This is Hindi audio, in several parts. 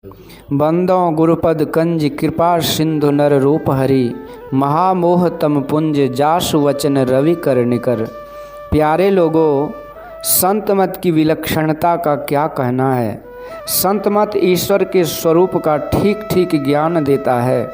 बंदों गुरुपद कंज कृपा सिंधु नर रूप हरि, महामोह तम पुंज जासु वचन रवि कर निकर। प्यारे लोगों, संत मत की विलक्षणता का क्या कहना है। संत मत ईश्वर के स्वरूप का ठीक ठीक ज्ञान देता है।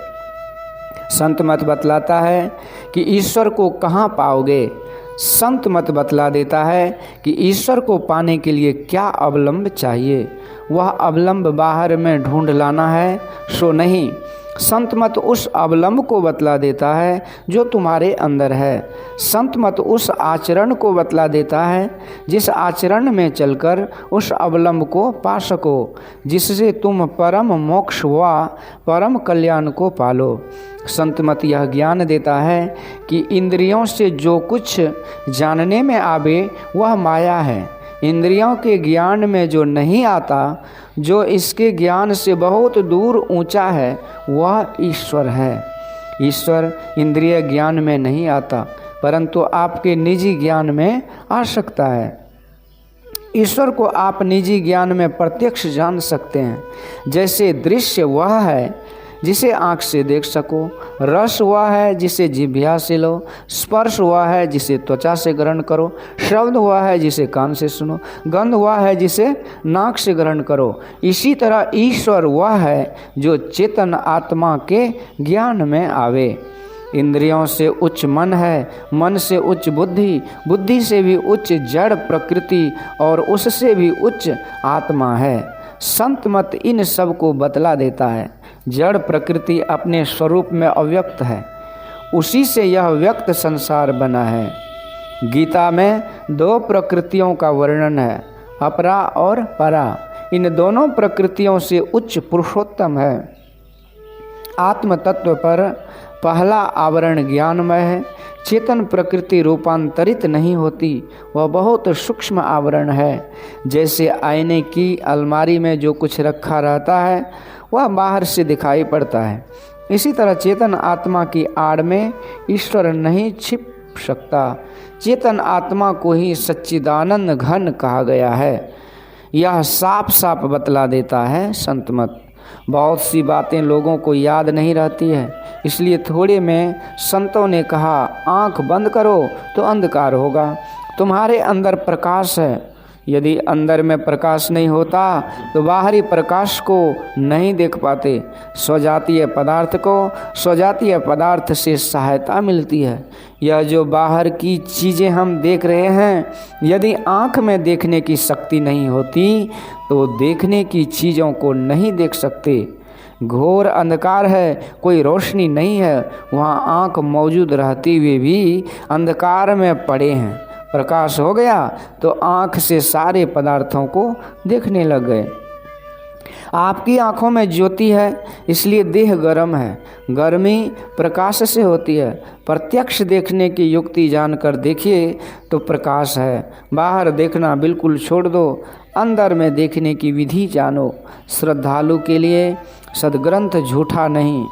संत मत बतलाता है कि ईश्वर को कहाँ पाओगे। संत मत बतला देता है कि ईश्वर को पाने के लिए क्या अवलंब चाहिए। वह अवलंब बाहर में ढूंढ लाना है सो नहीं। संत मत उस अवलंब को बतला देता है जो तुम्हारे अंदर है। संत मत उस आचरण को बतला देता है जिस आचरण में चलकर उस अवलंब को पा सको, जिससे तुम परम मोक्ष व परम कल्याण को पालो। संत मत यह ज्ञान देता है कि इंद्रियों से जो कुछ जानने में आवे वह माया है। इंद्रियों के ज्ञान में जो नहीं आता, जो इसके ज्ञान से बहुत दूर ऊंचा है, वह ईश्वर है। ईश्वर इंद्रिय ज्ञान में नहीं आता, परंतु आपके निजी ज्ञान में आ सकता है। ईश्वर को आप निजी ज्ञान में प्रत्यक्ष जान सकते हैं। जैसे दृश्य वह है जिसे आँख से देख सको, रस वह है जिसे जिह्वा से लो, स्पर्श वह है जिसे त्वचा से ग्रहण करो, शब्द वह है जिसे कान से सुनो, गंध वह है जिसे नाक से ग्रहण करो। इसी तरह ईश्वर वह है जो चेतन आत्मा के ज्ञान में आवे। इंद्रियों से उच्च मन है, मन से उच्च बुद्धि, बुद्धि से भी उच्च जड़ प्रकृति और उससे भी उच्च आत्मा है। संत मत इन सब को बतला देता है। जड़ प्रकृति अपने स्वरूप में अव्यक्त है, उसी से यह व्यक्त संसार बना है। गीता में दो प्रकृतियों का वर्णन है, अपरा और परा। इन दोनों प्रकृतियों से उच्च पुरुषोत्तम है। आत्म तत्व पर पहला आवरण ज्ञानमय है। चेतन प्रकृति रूपांतरित नहीं होती, वह बहुत सूक्ष्म आवरण है। जैसे आईने की अलमारी में जो कुछ रखा रहता है वह बाहर से दिखाई पड़ता है, इसी तरह चेतन आत्मा की आड़ में ईश्वर नहीं छिप सकता। चेतन आत्मा को ही सच्चिदानंद घन कहा गया है। यह साफ साफ बतला देता है संत मत। बहुत सी बातें लोगों को याद नहीं रहती है, इसलिए थोड़े में संतों ने कहा, आँख बंद करो तो अंधकार होगा। तुम्हारे अंदर प्रकाश है। यदि अंदर में प्रकाश नहीं होता तो बाहरी प्रकाश को नहीं देख पाते। स्वजातीय पदार्थ को स्वजातीय पदार्थ से सहायता मिलती है। यह जो बाहर की चीज़ें हम देख रहे हैं, यदि आँख में देखने की शक्ति नहीं होती तो देखने की चीज़ों को नहीं देख सकते। घोर अंधकार है, कोई रोशनी नहीं है, वहाँ आँख मौजूद रहते हुए भी अंधकार में पड़े हैं। प्रकाश हो गया तो आँख से सारे पदार्थों को देखने लग गए। आपकी आँखों में ज्योति है, इसलिए देह गर्म है। गर्मी प्रकाश से होती है। प्रत्यक्ष देखने की युक्ति जानकर देखिए तो प्रकाश है। बाहर देखना बिल्कुल छोड़ दो, अंदर में देखने की विधि जानो। श्रद्धालु के लिए सद्ग्रंथ झूठा नहीं।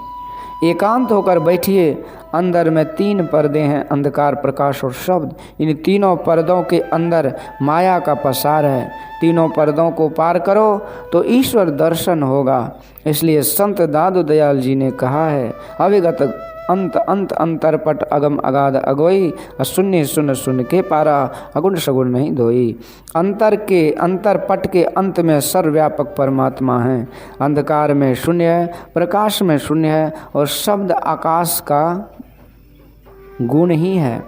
एकांत होकर बैठिए। अंदर में 3 पर्दे हैं, अंधकार, प्रकाश और शब्द। इन तीनों पर्दों के अंदर माया का पसार है। तीनों पर्दों को पार करो तो ईश्वर दर्शन होगा। इसलिए संत दादू दयाल जी ने कहा है, अविगत अंत अंत अंतरपट अगम अगाध अगोई, शून्य शून्य शून्य के पारा, अगुण सगुण नहीं धोई। अंतरपट के अंत में सर्वव्यापक परमात्मा है। अंधकार में शून्य है, प्रकाश में शून्य है और शब्द आकाश का गुण ही है।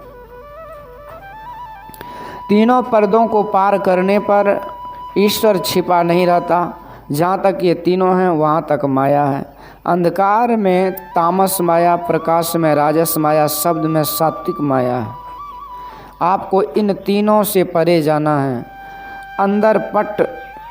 तीनों पर्दों को पार करने पर ईश्वर छिपा नहीं रहता। जहाँ तक ये तीनों हैं वहाँ तक माया है। अंधकार में तामस माया, प्रकाश में राजस माया, शब्द में सात्विक माया है। आपको इन तीनों से परे जाना है। अंदर पट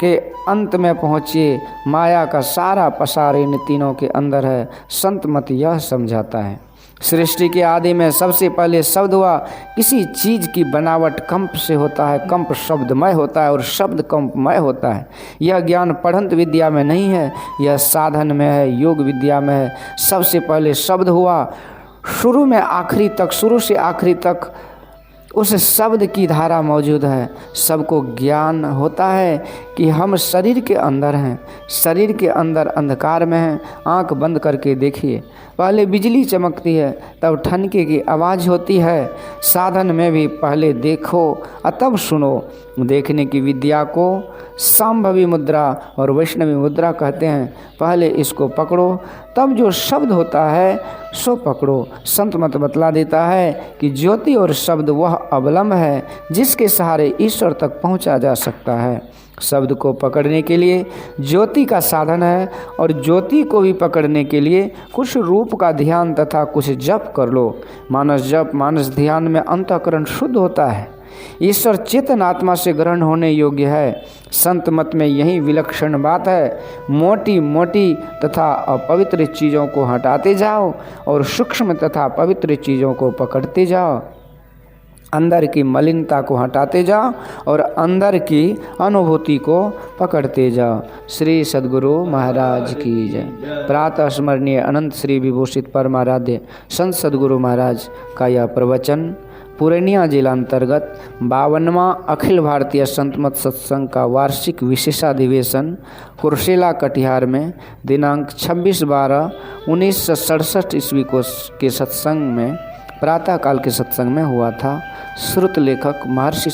के अंत में पहुँचिए। माया का सारा पसार इन तीनों के अंदर है। संत मत यह समझाता है। सृष्टि के आदि में सबसे पहले शब्द हुआ। किसी चीज़ की बनावट कंप से होता है, कंप शब्दमय होता है और शब्द कंपमय होता है। यह ज्ञान पढ़ंत विद्या में नहीं है, यह साधन में है, योग विद्या में है। सबसे पहले शब्द हुआ, शुरू में आखिरी तक, शुरू से आखिरी तक उस शब्द की धारा मौजूद है। सबको ज्ञान होता है कि हम शरीर के अंदर हैं, शरीर के अंदर अंधकार में हैं। आंख बंद करके देखिए, पहले बिजली चमकती है, तब ठनके की आवाज़ होती है। साधन में भी पहले देखो और तब सुनो। देखने की विद्या को सांभवी मुद्रा और वैष्णवी मुद्रा कहते हैं। पहले इसको पकड़ो, तब जो शब्द होता है सो पकड़ो। संत मत बतला देता है कि ज्योति और शब्द वह अवलंब है जिसके सहारे ईश्वर तक पहुंचा जा सकता है। शब्द को पकड़ने के लिए ज्योति का साधन है और ज्योति को भी पकड़ने के लिए कुछ रूप का ध्यान तथा कुछ जप कर लो। मानस जप, मानस ध्यान में अंतःकरण शुद्ध होता है। ईश्वर चेतन आत्मा से ग्रहण होने योग्य है। संत मत में यही विलक्षण बात है। मोटी मोटी तथा अपवित्र चीज़ों को हटाते जाओ और सूक्ष्म तथा पवित्र चीज़ों को पकड़ते जाओ। अंदर की मलिनता को हटाते जाओ और अंदर की अनुभूति को पकड़ते जाओ। श्री सद्गुरु महाराज की जय। प्रातः स्मरणीय अनंत श्री विभूषित परमाराध्य संत सद्गुरु महाराज का यह प्रवचन पूर्णिया जिला अंतर्गत 52वां अखिल भारतीय संत मत सत्संग का वार्षिक विशेषाधिवेशन कुर्सेला कटिहार में दिनांक 26/12/1967 ईस्वी को के सत्संग में प्रातःकाल के सत्संग में हुआ था। श्रुत लेखक महर्षि